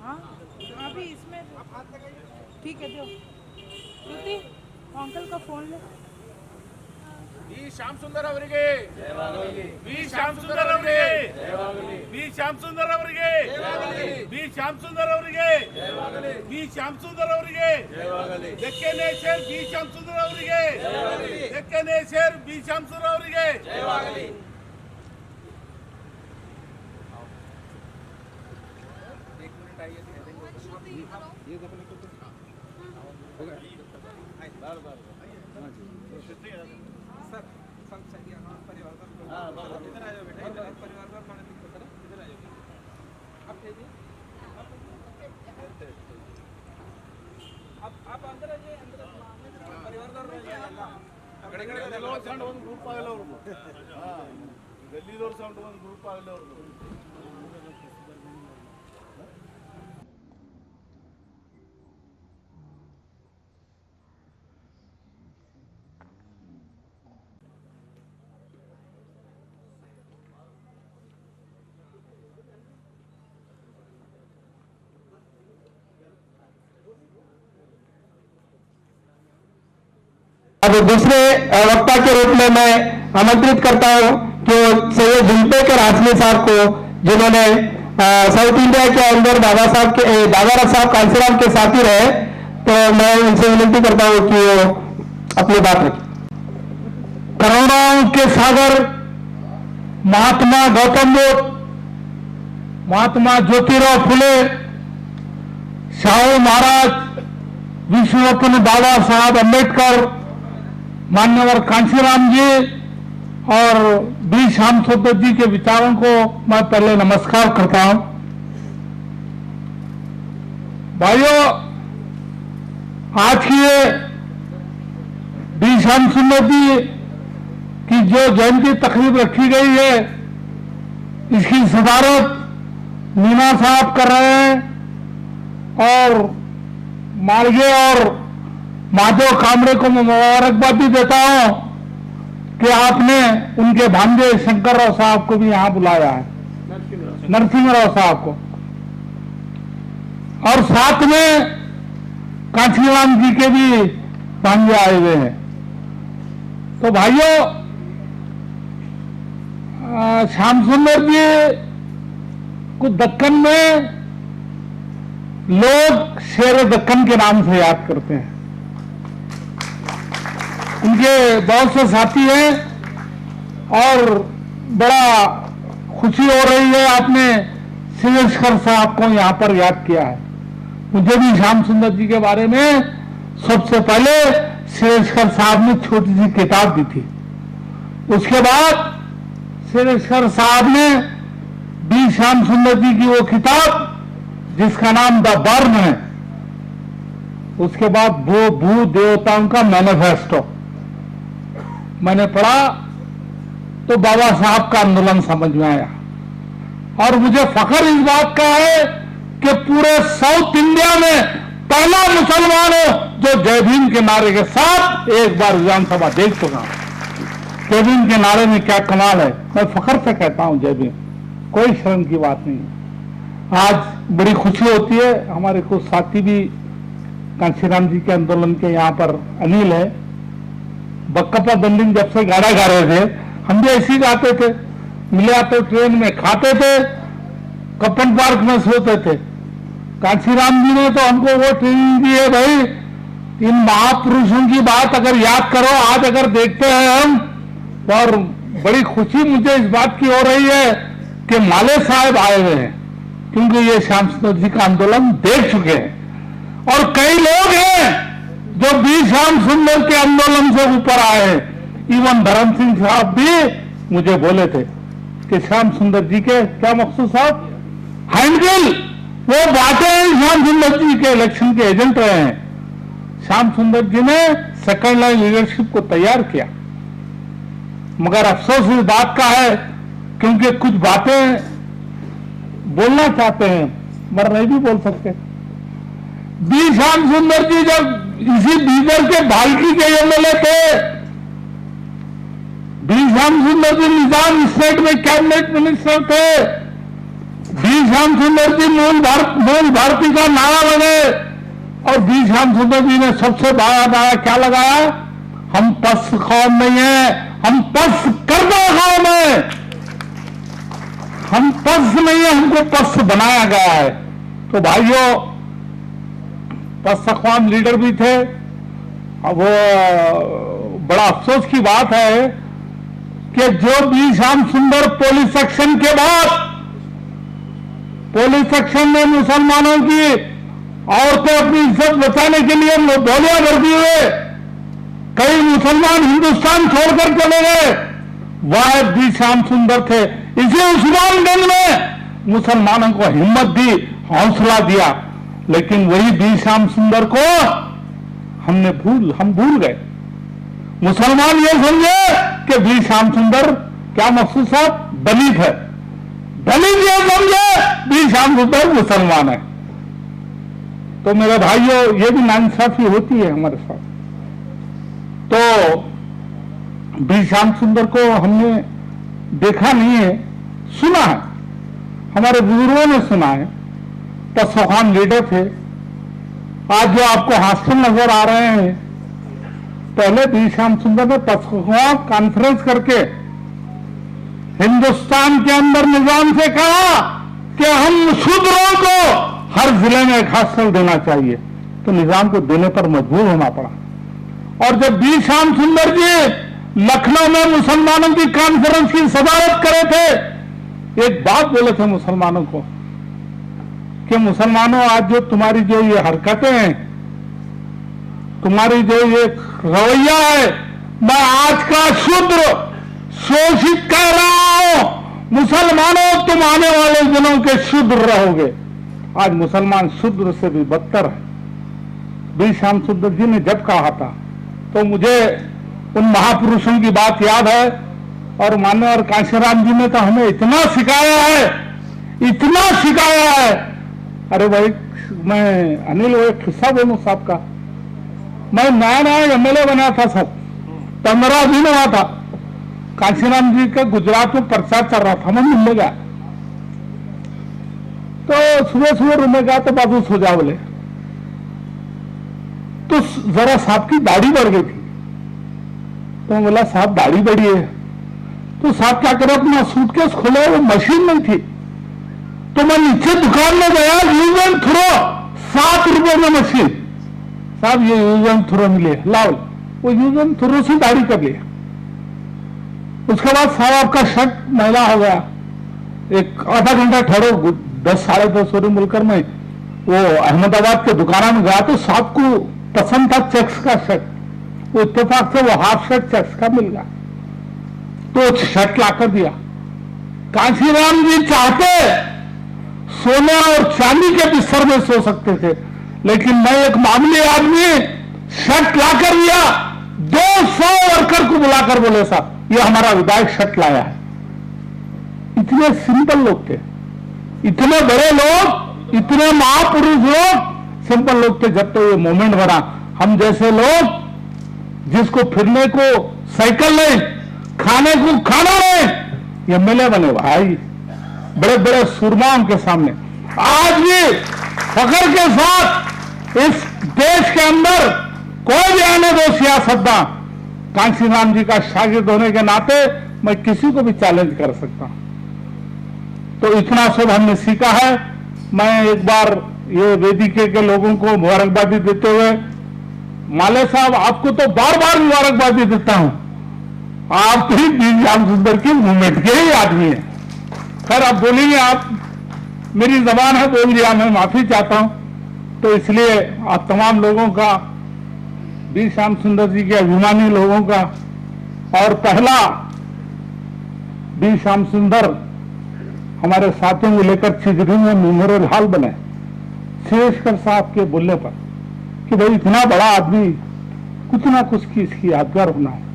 हाँ अभी इसमें ठीक है दो श्रुति अंकल का फोन ले ವಿ ಶ್ಯಾಮ್ ಸುಂದರ್ ಅವರಿಗೆ ವಿ ಶ್ಯಾಮ್ ಸುಂದರ್ ಅವರಿಗೆ ವಿ ಶ್ಯಾಮ್ ಸುಂದರ್ ಅವರಿಗೆ ವಿ ಶ್ಯಾಮ್ ಸುಂದರ್ ಅವರಿಗೆ ವಿ ಶ್ಯಾಮ್ ಸುಂದರ್ ಅವರಿಗೆ ಡೆಕ್ಕನೇಶ್ವರ್ ವಿ ಶ್ಯಾಮ್ ಸುಂದರ್ ಅವರಿಗೆ ಡೆಕ್ಕನೇಶ್ವರ್ ವಿ ಶ್ಯಾಮ್ ಸುಂದರ್ ಅವರಿಗೆ आप अंदर आइए परिवार ಒಂದು ಗ್ರೂಪ್ ಆಗಲ್ಲ ಅವ್ರದ್ದು ಗಲ್ಲಿದವ್ರ ಸೌಂಡ್ ಒಂದು ಗ್ರೂಪ್ ಆಗಲ್ಲ ಅವ್ರದ್ದು अब दूसरे वक्ता के रूप में मैं आमंत्रित करता हूं कि सैयद जुल्फिकार हाशमी साहब को, जिन्होंने साउथ इंडिया के अंदर बाबा साहब कांसीराम के साथी रहे, तो मैं उनसे विनती करता हूं कि वो अपनी बात रखें। करुणाओं के सागर महात्मा गौतम बुद्ध, महात्मा ज्योतिराव फुले, शाहू महाराज, विश्वरत्न बाबा साहब अम्बेडकर, मान्यवर कांशीराम जी और बी श्याम सुंदर जी के विचारों को मैं पहले नमस्कार करता हूं। भाइयों, आज की ये बी श्याम सुंदर जी की जो जयंती तकरीब रखी गई है, इसकी सदारत मीना साहब कर रहे हैं और मालगे और माधव कामरे को मैं मुबारकबाद भी देता हूं कि आपने उनके भांजे शंकर राव साहब को भी यहां बुलाया है, नरसिंह राव साहब को, और साथ में कांशीराम जी के भी भांजे आए हुए हैं। तो भाइयों, श्याम सुंदर जी को दक्कन में लोग शेर दक्कन के नाम से याद करते हैं। उनके बहुत से साथी हैं और बड़ा खुशी हो रही है, आपने सिवेशकर साहब को यहां पर याद किया है। मुझे भी श्याम सुंदर जी के बारे में सबसे पहले सिवेशकर साहब ने छोटी सी किताब दी थी। उसके बाद सिवेशकर साहब ने बी श्याम सुंदर जी की वो किताब जिसका नाम द बर्न है, उसके बाद वो भू देवताओं का मैनिफेस्टो मैंने पढ़ा तो बाबा साहब का आंदोलन समझ में आया। और मुझे फख्र इस बात का है कि पूरे साउथ इंडिया में पहला मुसलमान हो जो जय भीम के नारे के साथ एक बार विधानसभा देख चुका। जय भीम के नारे में क्या कमाल है, मैं फख्र से कहता हूं जय भीम, कोई शर्म की बात नहीं। आज बड़ी खुशी होती है, हमारे कुछ साथी भी कांशीराम जी के आंदोलन के यहाँ पर अनिल है, बक्कप्पा दंडिंग जब से गाड़ा गा रहे थे, हम भी ऐसे ही गाते थे, मिले आते ट्रेन में खाते थे, कपन पार्क में सोते थे। कांशीराम जी ने तो हमको वो ट्रेनिंग दी है, भाई इन महापुरुषों की बात अगर याद करो, आज अगर देखते हैं हम, और बड़ी खुशी मुझे इस बात की हो रही है कि माले साहब आए हुए हैं, क्योंकि ये श्याम सुंदर जी का आंदोलन देख चुके हैं। और कई लोग हैं जो बी श्याम सुंदर के आंदोलन से ऊपर आए हैं। इवन धर्म सिंह साहब भी मुझे बोले थे कि श्याम सुंदर जी के क्या मकसूद साहब हैंडबिल वो बातें हैं, श्याम सुंदर जी के इलेक्शन के एजेंट रहे हैं। श्याम सुंदर जी ने सेकंड लाइन लीडरशिप को तैयार किया, मगर अफसोस इस बात का है क्योंकि कुछ बातें बोलना चाहते हैं मगर नहीं भी बोल सकते। बी श्याम सुंदर जी जब इसी बीदर के भालकी के एमएलए थे। बी श्याम सुंदर जी निजाम स्टेट में कैबिनेट मिनिस्टर थे। बी श्याम सुंदर जी मूल भारती का नारा बने और बी श्याम सुंदर जी ने सबसे बड़ा नारा क्या लगाया? हम पस्त कौम नहीं है, हम पस्त करदा कौम है। हम पस्त नहीं है, हमको पस्त बनाया गया है। तो भाइयों, पस्त कौम लीडर भी थे। अब वो बड़ा अफसोस की बात है कि जो बी श्याम सुंदर पुलिस एक्शन के बाद, पुलिस एक्शन में मुसलमानों की औरतें अपनी इज्जत बचाने के लिए गोलियां भरती हुए कई मुसलमान हिंदुस्तान छोड़कर चले गए, वह बी श्याम सुंदर थे। इसी उस्मानगंज में मुसलमानों को हिम्मत दी, हौसला दिया, लेकिन वही बी श्याम सुंदर को हम भूल गए। मुसलमान ये समझे कि बी श्याम सुंदर क्या मकसूद साहब दलित है, दलित ये समझे बी श्याम सुंदर मुसलमान है। तो मेरे भाइयों, ये भी नाइंसाफी होती है हमारे साथ। तो बी श्याम सुंदर को हमने देखा नहीं है, सुना है, हमारे बुजुर्गों ने सुना है। पसवान लीडर थे। आज जो आपको हॉस्टल नजर आ रहे हैं, पहले बी श्याम सुंदर ने पसवान कॉन्फ्रेंस करके हिंदुस्तान के अंदर निजाम से कहा कि हम शूद्रों को हर जिले में एक हॉस्टल देना चाहिए, तो निजाम को देने पर मजबूर होना पड़ा। और जब बी श्याम सुंदर जी लखनऊ में मुसलमानों की कॉन्फ्रेंस की सदारत करे थे, एक बात बोले थे मुसलमानों को कि मुसलमानों, आज जो तुम्हारी जो ये हरकतें हैं, तुम्हारी जो ये रवैया है, मैं आज का शूद्र शोषित कह रहा हूं। मुसलमानों, तुम आने वाले दिनों के शूद्र रहोगे। आज मुसलमान शूद्र से भी बदतर है। बी श्याम सुंदर जी ने जब कहा था, तो मुझे उन महापुरुषों की बात याद है। और मान्यवर कांशीराम जी ने तो हमें इतना सिखाया है, इतना सिखाया है। अरे भाई, मैं अनिल, वो एक किस्सा बोलूं साहब का। मैं नया एमएलए बना था सब, 15 दिन हुआ था। कांशीराम जी का गुजरात में प्रचार चल रहा था, मैं मिलने गया। तो सुबह सुबह रूम में गया तो बाबू सो जा बोले। तो जरा साहब की दाढ़ी बढ़ गई थी, तो मैं बोला साहब दाढ़ी बढ़ी है। तो साहब क्या करे, अपना सूटकेस खोले, वो मशीन नहीं थी। तो मैं नीचे दुकान में गया, यूज एंड थ्रो 7 रुपए में मशीन। साहब ये यूज एंड थ्रो मिले, लाओ। वो यूज एंड थ्रो से दाढ़ी कर लिया। उसके बाद साहब आपका शर्ट मैला हो गया। एक आधा घंटा ठहरो, 10 साढ़े 10 बजे मिलकर मैं वो अहमदाबाद के दुकान में गया, तो साहब को पसंद था चेक्स का शर्ट। वो इत्तेफाक से वो हाफ शर्ट चेक्स का मिल गया, तो शर्ट लाकर दिया। कांशीराम जी चाहते सोने और चांदी के बिस्तर में सो सकते थे, लेकिन मैं एक मामूली आदमी शर्ट लाकर दिया। 200 वर्कर को बुलाकर बोले साहब ये हमारा विधायक शर्ट लाया है। इतने सिंपल लोग थे, इतने बड़े लोग, इतने महापुरुष लोग, सिंपल लोग थे। जब तो ये मोमेंट बना, हम जैसे लोग जिसको फिरने को साइकिल नहीं, खाने को खाना नहीं, एमएलए बने भाई, बड़े बड़े सुरमाओं के सामने। आज भी फख्र के साथ इस देश के अंदर कोई भी आने दो सियासतदान, कांशीराम जी का शागिर्द होने के नाते मैं किसी को भी चैलेंज कर सकता हूं। तो इतना सब हमने सीखा है। मैं एक बार ये वेदिके के लोगों को मुबारकबादी देते हुए, माले साहब आपको तो बार बार मुबारकबादी देता हूं, आप भी बी श्याम सुंदर की मूवमेंट के ही आदमी हैं। खैर आप बोलेंगे, आप मेरी जबान है, बोल दिया, मैं माफी चाहता हूं। तो इसलिए आप तमाम लोगों का, बी श्याम सुंदर जी के अभिमानी लोगों का, और पहला बी श्याम सुंदर हमारे साथियों को लेकर चिजरी में मेमोरियल हॉल बने शेषकर साहब के बोलने पर कि भाई इतना बड़ा आदमी, कुछ ना कुछ की इसकी यादगार होना है।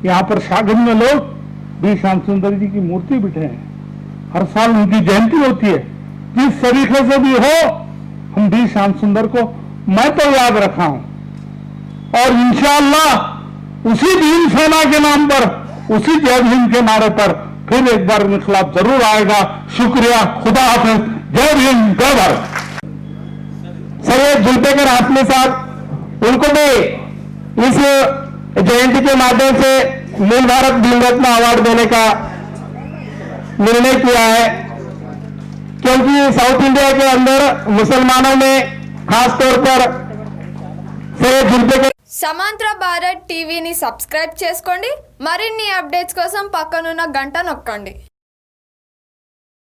यहाँ पर शागिर्द में लोग बी श्याम सुंदर जी की मूर्ति बिठे हैं, हर साल उनकी जयंती होती है। जिस तरीके से भी हो, हम बी श्याम सुंदर को मैं तो याद रखा हूं, और इंशाअल्लाह उसी भीम सेना के नाम पर, उसी जय भीम के नारे पर फिर एक बार इनकलाब जरूर आएगा। शुक्रिया, खुदा हाफिज, जय भीम, जय भारत। सैयद जुल्फिकार हाशमी साहब, उनको भी इस जयंती के माध्यम से मूल भारत भीम रत्न अवार्ड देने का निर्णय किया है, क्योंकि साउथ इंडिया के अंदर मुसलमानों में खास तौर पर सैयद जुल्फिकार సమాంతర భారత్ టీవీని సబ్స్క్రైబ్ చేసుకోండి. మరిన్ని అప్డేట్స్ కోసం పక్కనున్న గంట నొక్కండి.